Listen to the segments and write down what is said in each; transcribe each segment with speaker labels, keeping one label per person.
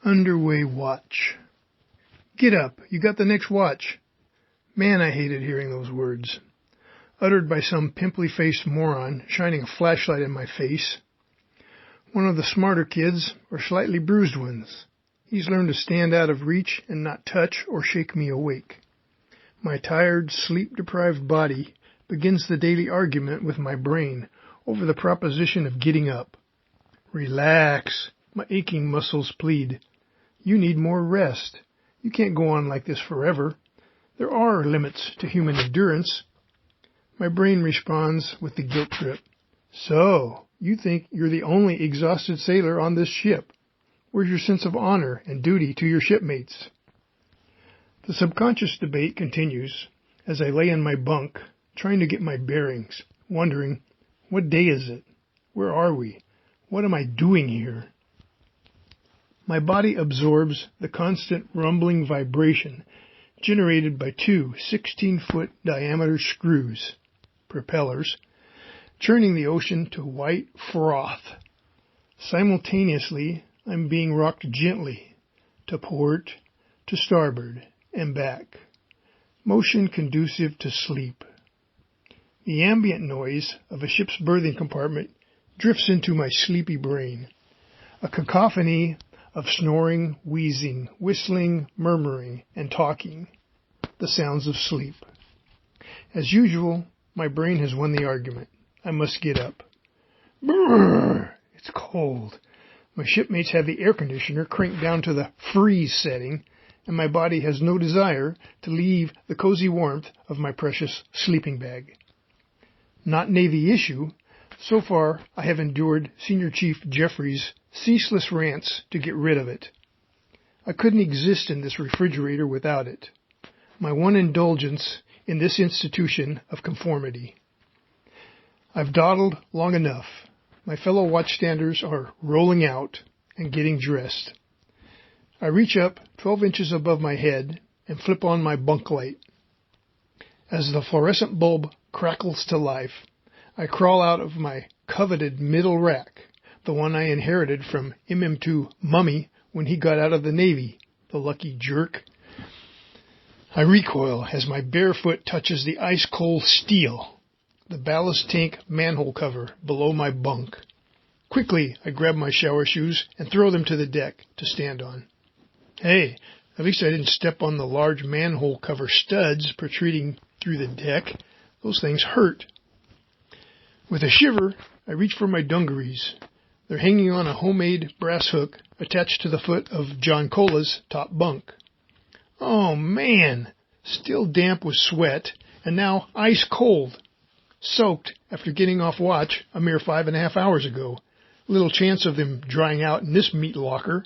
Speaker 1: Underway watch. Get up, you got the next watch. Man, I hated hearing those words, uttered by some pimply-faced moron shining a flashlight in my face. One of the smarter kids, or slightly bruised ones. He's learned to stand out of reach and not touch or shake me awake. My tired, sleep-deprived body begins the daily argument with my brain over the proposition of getting up. Relax, my aching muscles plead. You need more rest. You can't go on like this forever. There are limits to human endurance. My brain responds with the guilt trip. So, you think you're the only exhausted sailor on this ship. Where's your sense of honor and duty to your shipmates? The subconscious debate continues as I lay in my bunk, trying to get my bearings, wondering, what day is it? Where are we? What am I doing here? My body absorbs the constant rumbling vibration generated by two 16-foot diameter screws, propellers, churning the ocean to white froth. Simultaneously, I'm being rocked gently to port, to starboard, and back, motion conducive to sleep. The ambient noise of a ship's berthing compartment drifts into my sleepy brain, a cacophony of snoring, wheezing, whistling, murmuring, and talking, the sounds of sleep. As usual, my brain has won the argument. I must get up. Brrr! It's cold. My shipmates have the air conditioner cranked down to the freeze setting, and my body has no desire to leave the cozy warmth of my precious sleeping bag. Not Navy issue. So far, I have endured Senior Chief Jeffrey's ceaseless rants to get rid of it. I couldn't exist in this refrigerator without it. My one indulgence in this institution of conformity. I've dawdled long enough. My fellow watchstanders are rolling out and getting dressed. I reach up 12 inches above my head and flip on my bunk light. As the fluorescent bulb crackles to life, I crawl out of my coveted middle rack, the one I inherited from MM2 Mummy when he got out of the Navy, the lucky jerk. I recoil as my bare foot touches the ice-cold steel, the ballast tank manhole cover below my bunk. Quickly, I grab my shower shoes and throw them to the deck to stand on. Hey, at least I didn't step on the large manhole cover studs protruding through the deck. Those things hurt. With a shiver, I reach for my dungarees. They're hanging on a homemade brass hook attached to the foot of John Cola's top bunk. Oh, man! Still damp with sweat, and now ice cold. Soaked after getting off watch a mere 5.5 hours ago. Little chance of them drying out in this meat locker.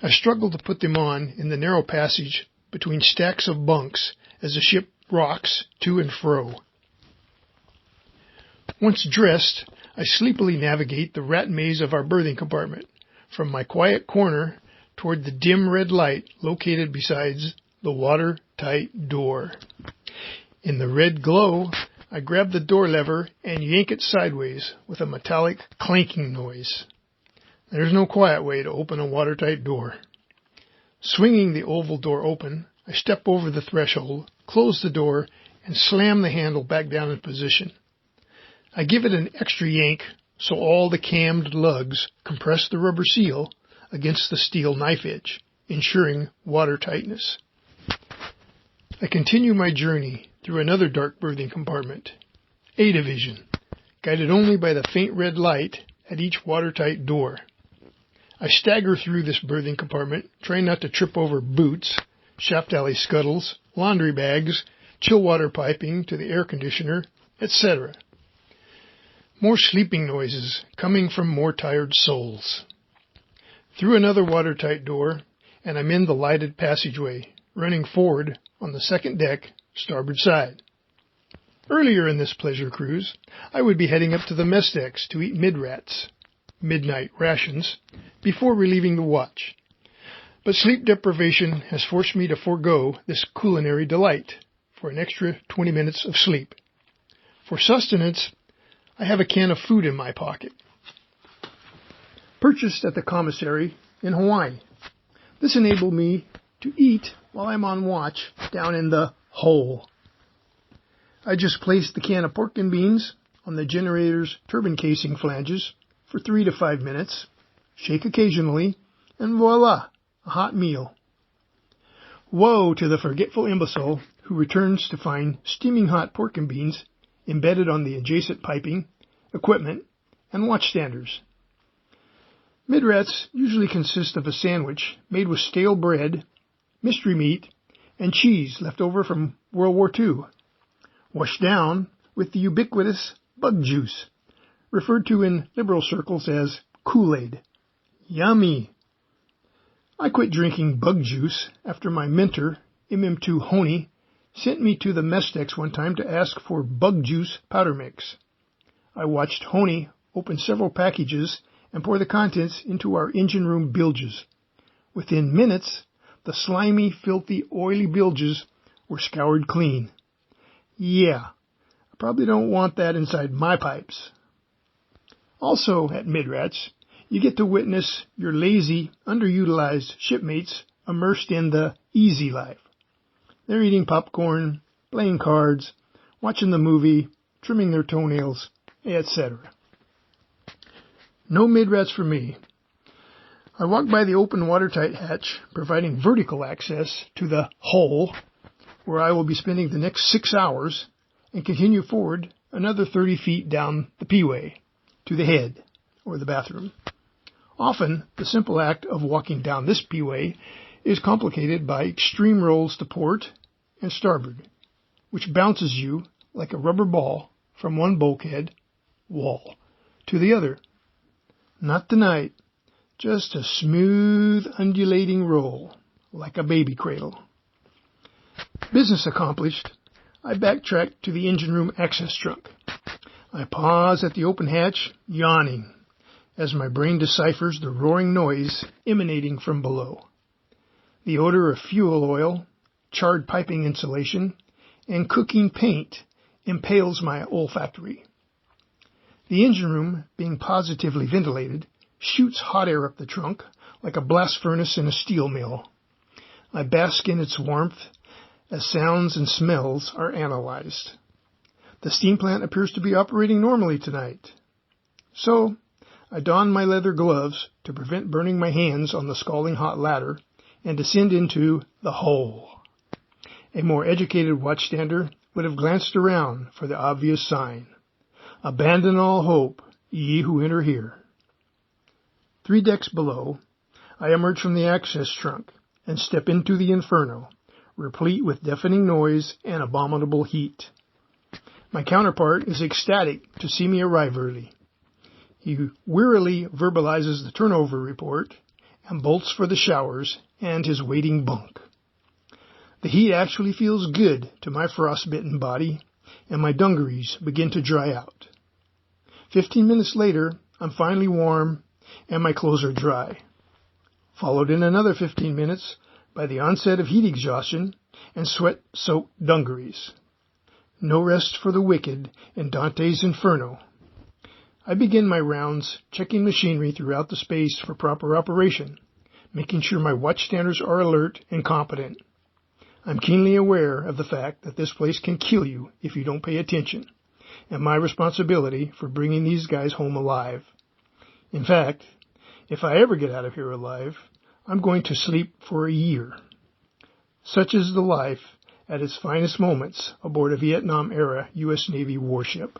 Speaker 1: I struggle to put them on in the narrow passage between stacks of bunks as the ship rocks to and fro. Once dressed, I sleepily navigate the rat maze of our berthing compartment, from my quiet corner toward the dim red light located beside the watertight door. In the red glow, I grab the door lever and yank it sideways with a metallic clanking noise. There's no quiet way to open a watertight door. Swinging the oval door open, I step over the threshold, close the door, and slam the handle back down in position. I give it an extra yank so all the cammed lugs compress the rubber seal against the steel knife edge, ensuring watertightness. I continue my journey through another dark berthing compartment, A Division, guided only by the faint red light at each watertight door. I stagger through this berthing compartment, trying not to trip over boots, shaft alley scuttles, laundry bags, chill water piping to the air conditioner, etc. More sleeping noises coming from more tired souls. Through another watertight door, and I'm in the lighted passageway, running forward on the second deck, starboard side. Earlier in this pleasure cruise, I would be heading up to the mess decks to eat midrats, midnight rations, before relieving the watch. But sleep deprivation has forced me to forego this culinary delight for an extra 20 minutes of sleep. For sustenance, I have a can of food in my pocket. Purchased at the commissary in Hawaii. This enabled me to eat while I'm on watch down in the hole. I just placed the can of pork and beans on the generator's turbine casing flanges for 3 to 5 minutes, shake occasionally, and voila, a hot meal. Woe to the forgetful imbecile who returns to find steaming hot pork and beans embedded on the adjacent piping, equipment, and watchstanders. Midrats usually consist of a sandwich made with stale bread, mystery meat, and cheese left over from World War II, washed down with the ubiquitous bug juice, referred to in liberal circles as Kool-Aid. Yummy! I quit drinking bug juice after my mentor, MM2 Honey, sent me to the Mestex one time to ask for bug juice powder mix. I watched Honey open several packages and pour the contents into our engine room bilges. Within minutes, the slimy, filthy, oily bilges were scoured clean. Yeah, I probably don't want that inside my pipes. Also at Midrats, you get to witness your lazy, underutilized shipmates immersed in the easy life. They're eating popcorn, playing cards, watching the movie, trimming their toenails, etc. No Midrats for me. I walk by the open watertight hatch, providing vertical access to the hole, where I will be spending the next 6 hours, and continue forward another 30 feet down the P-way to the head, or the bathroom. Often, the simple act of walking down this P-way is complicated by extreme rolls to port and starboard, which bounces you like a rubber ball from one bulkhead wall to the other. Not tonight, just a smooth, undulating roll, like a baby cradle. Business accomplished, I backtrack to the engine room access trunk. I pause at the open hatch, yawning, as my brain deciphers the roaring noise emanating from below. The odor of fuel oil, charred piping insulation, and cooking paint impales my olfactory. The engine room, being positively ventilated, shoots hot air up the trunk like a blast furnace in a steel mill. I bask in its warmth as sounds and smells are analyzed. The steam plant appears to be operating normally tonight. So, I don my leather gloves to prevent burning my hands on the scalding hot ladder and descend into the hole. A more educated watchstander would have glanced around for the obvious sign. Abandon all hope, ye who enter here. 3 decks below, I emerge from the access trunk and step into the inferno, replete with deafening noise and abominable heat. My counterpart is ecstatic to see me arrive early. He wearily verbalizes the turnover report and bolts for the showers and his waiting bunk. The heat actually feels good to my frostbitten body, and my dungarees begin to dry out. 15 minutes later, I'm finally warm, and my clothes are dry, followed in another 15 minutes by the onset of heat exhaustion and sweat-soaked dungarees. No rest for the wicked in Dante's Inferno. I begin my rounds, checking machinery throughout the space for proper operation, making sure my watchstanders are alert and competent. I'm keenly aware of the fact that this place can kill you if you don't pay attention, and my responsibility for bringing these guys home alive. In fact, if I ever get out of here alive, I'm going to sleep for a year. Such is the life at its finest moments aboard a Vietnam-era U.S. Navy warship.